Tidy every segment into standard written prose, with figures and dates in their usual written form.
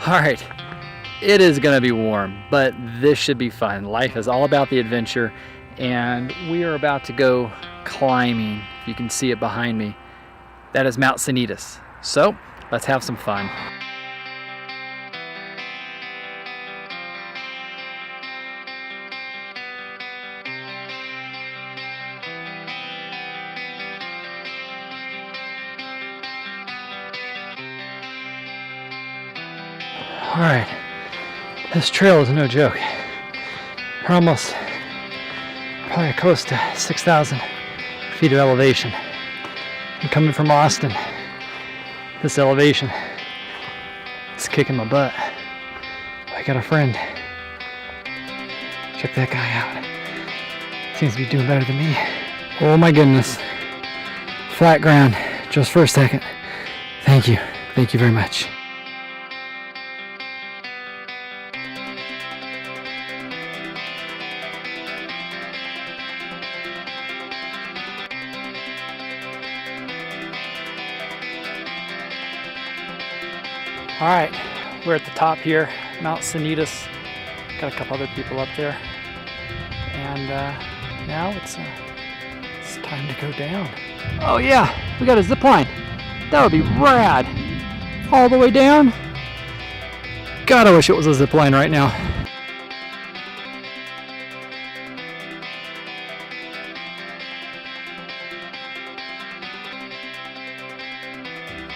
All right, it is gonna be warm, but this should be fun. Life is all about the adventure, and we are about to go climbing. You can see it behind me. That is Mount Sanitas. So let's have some fun. All right, this trail is no joke. We're almost probably close to 6,000 feet of elevation. I'm coming from Austin. This elevation is kicking my butt. I got a friend. Check that guy out. Seems to be doing better than me. Oh my goodness. Flat ground, just for a second. Thank you. Thank you very much. All right, we're at the top here, Mount Sanitas. Got a couple other people up there. And now it's time to go down. Oh yeah, we got a zip line. That would be rad. All the way down. God, I wish it was a zip line right now.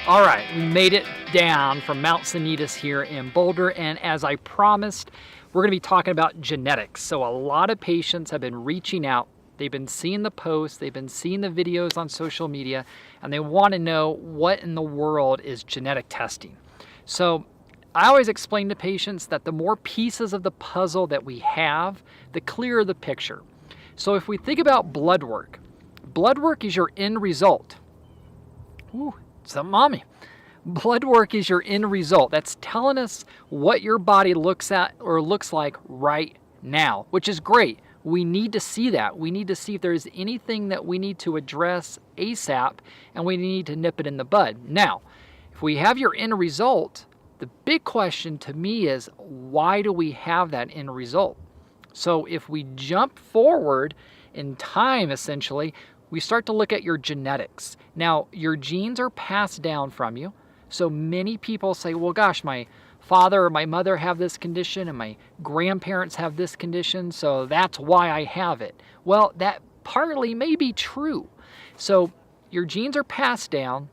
All right, we made it down from Mount Sanitas here in Boulder, and as I promised, we're going to be talking about genetics. So a lot of patients have been reaching out. They've been seeing the posts, they've been seeing the videos on social media, and they want to know what in the world is genetic testing. So I always explain to patients that the more pieces of the puzzle that we have, the clearer the picture. So if we think about blood work is your end result. Ooh, something on me. Blood work is your end result. That's telling us what your body looks at or looks like right now, which is great. We need to see that. We need to see if there's anything that we need to address ASAP, and we need to nip it in the bud. Now, if we have your end result, the big question to me is, why do we have that end result? So if we jump forward in time, essentially, we start to look at your genetics. Now, your genes are passed down from you. So many people say, well, gosh, my father or my mother have this condition and my grandparents have this condition, so that's why I have it. Well, that partly may be true. So your genes are passed down,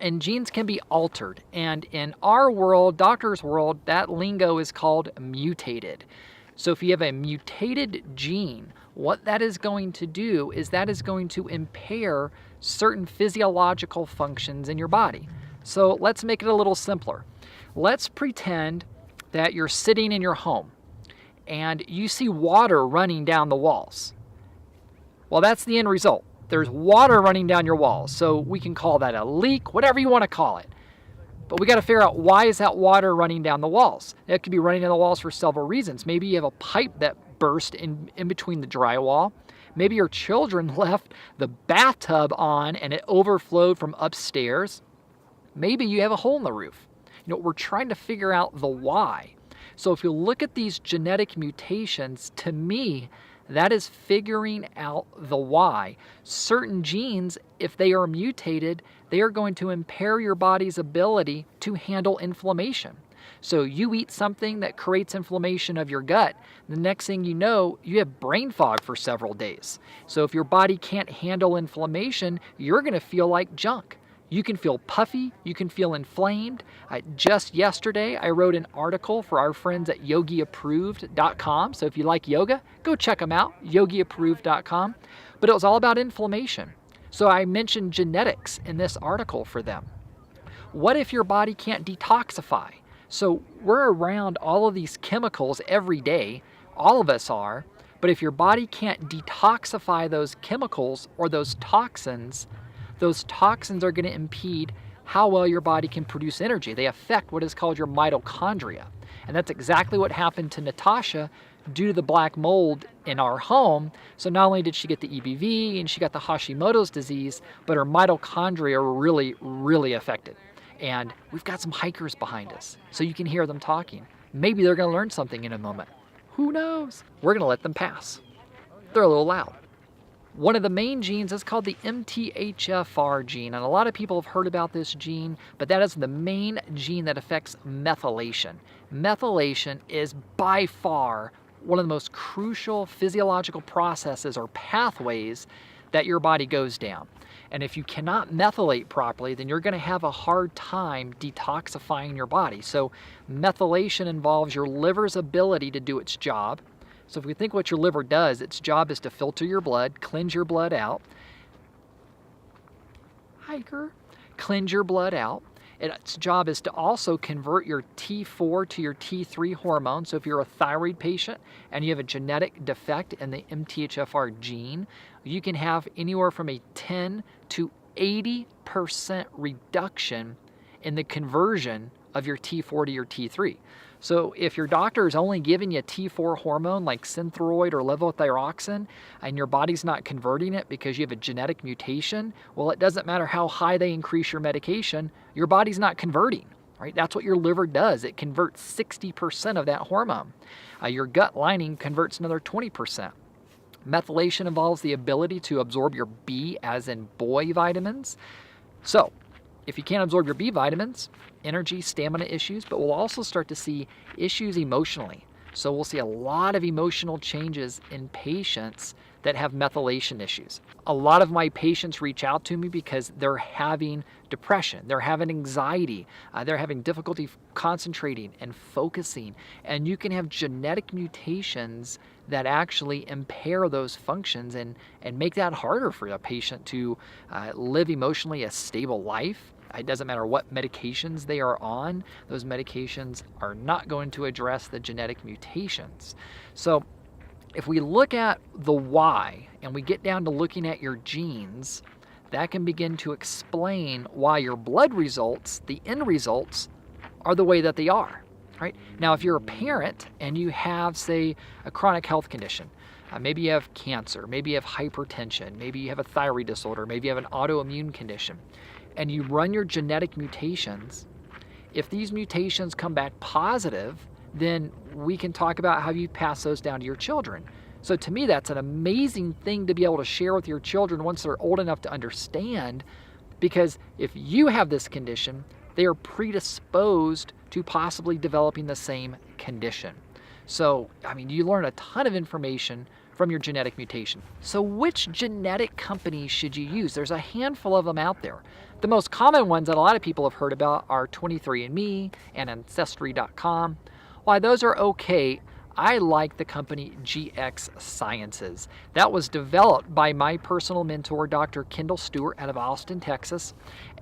and genes can be altered. And in our world, doctors' world, that lingo is called mutated. So if you have a mutated gene, what that is going to do is that is going to impair certain physiological functions in your body. So let's make it a little simpler. Let's pretend that you're sitting in your home and you see water running down the walls. Well, that's the end result. There's water running down your walls. So we can call that a leak, whatever you want to call it. But we got to figure out, why is that water running down the walls? It could be running down the walls for several reasons. Maybe you have a pipe that burst in between the drywall. Maybe your children left the bathtub on and it overflowed from upstairs. Maybe you have a hole in the roof. You know, we're trying to figure out the why. So if you look at these genetic mutations, to me, that is figuring out the why. Certain genes, if they are mutated, they are going to impair your body's ability to handle inflammation. So you eat something that creates inflammation of your gut, the next thing you know, you have brain fog for several days. So if your body can't handle inflammation, you're going to feel like junk. You can feel puffy, you can feel inflamed. Just yesterday, I wrote an article for our friends at yogiapproved.com. So if you like yoga, go check them out, yogiapproved.com. But it was all about inflammation. So I mentioned genetics in this article for them. What if your body can't detoxify? So we're around all of these chemicals every day, all of us are, but if your body can't detoxify those chemicals or those toxins are going to impede how well your body can produce energy. They affect what is called your mitochondria. And that's exactly what happened to Natasha due to the black mold in our home. So not only did she get the EBV and she got the Hashimoto's disease, but her mitochondria were really, really affected. And we've got some hikers behind us, so you can hear them talking. Maybe they're going to learn something in a moment. Who knows? We're going to let them pass. They're a little loud. One of the main genes is called the MTHFR gene, and a lot of people have heard about this gene, but that is the main gene that affects methylation. Methylation is by far one of the most crucial physiological processes or pathways that your body goes down. And if you cannot methylate properly, then you're going to have a hard time detoxifying your body. So methylation involves your liver's ability to do its job. So if we think what your liver does, its job is to filter your blood, cleanse your blood out. Hiker. Cleanse your blood out. Its job is to also convert your T4 to your T3 hormone. So if you're a thyroid patient and you have a genetic defect in the MTHFR gene, you can have anywhere from a 10 to 80% reduction in the conversion of your T4 to your T3. So if your doctor is only giving you a T4 hormone like Synthroid or levothyroxine and your body's not converting it because you have a genetic mutation, well, it doesn't matter how high they increase your medication, your body's not converting, right? That's what your liver does. It converts 60% of that hormone. Your gut lining converts another 20%. Methylation involves the ability to absorb your B, as in boy, vitamins. So if you can't absorb your B vitamins, energy, stamina issues, but we'll also start to see issues emotionally. So we'll see a lot of emotional changes in patients that have methylation issues. A lot of my patients reach out to me because they're having depression, they're having anxiety, they're having difficulty concentrating and focusing, and you can have genetic mutations that actually impair those functions and make that harder for a patient to live emotionally a stable life. It doesn't matter what medications they are on, those medications are not going to address the genetic mutations. So if we look at the why and we get down to looking at your genes, that can begin to explain why your blood results, the end results, are the way that they are. Right? Now, if you're a parent and you have, say, a chronic health condition, maybe you have cancer, maybe you have hypertension, maybe you have a thyroid disorder, maybe you have an autoimmune condition, and you run your genetic mutations, if these mutations come back positive, then we can talk about how you pass those down to your children. So to me, that's an amazing thing to be able to share with your children once they're old enough to understand, because if you have this condition, they are predisposed to possibly developing the same condition. So, I mean, you learn a ton of information from your genetic mutation. So which genetic companies should you use? There's a handful of them out there. The most common ones that a lot of people have heard about are 23andMe and Ancestry.com. While those are okay, I like the company GX Sciences. That was developed by my personal mentor, Dr. Kendall Stewart, out of Austin, Texas.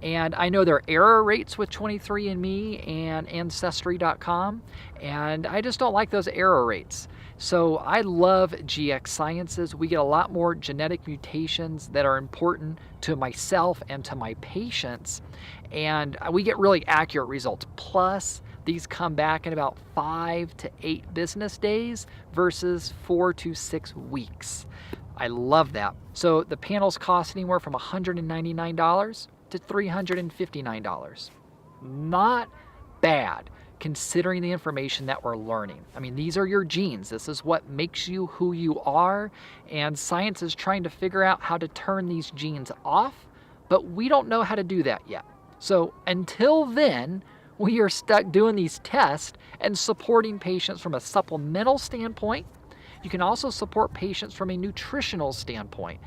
And I know there are error rates with 23andMe and Ancestry.com, and I just don't like those error rates. So I love GX Sciences. We get a lot more genetic mutations that are important to myself and to my patients, and we get really accurate results. Plus, these come back in about 5 to 8 business days versus 4 to 6 weeks. I love that. So the panels cost anywhere from $199 to $359. Not bad considering the information that we're learning. I mean, these are your genes. This is what makes you who you are, and science is trying to figure out how to turn these genes off, but we don't know how to do that yet. So until then, we are stuck doing these tests and supporting patients from a supplemental standpoint. You can also support patients from a nutritional standpoint,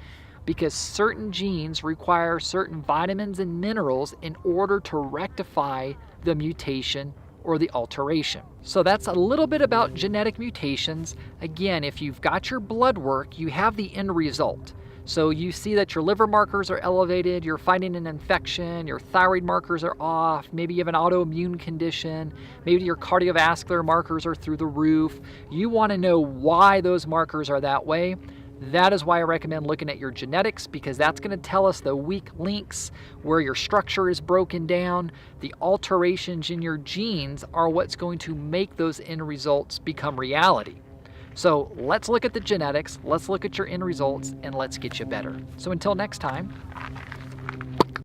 because certain genes require certain vitamins and minerals in order to rectify the mutation or the alteration. So that's a little bit about genetic mutations. Again, if you've got your blood work, you have the end result. So you see that your liver markers are elevated, you're fighting an infection, your thyroid markers are off, maybe you have an autoimmune condition, maybe your cardiovascular markers are through the roof. You want to know why those markers are that way. That is why I recommend looking at your genetics, because that's going to tell us the weak links, where your structure is broken down. The alterations in your genes are what's going to make those end results become reality. So let's look at the genetics, let's look at your end results, and let's get you better. So until next time,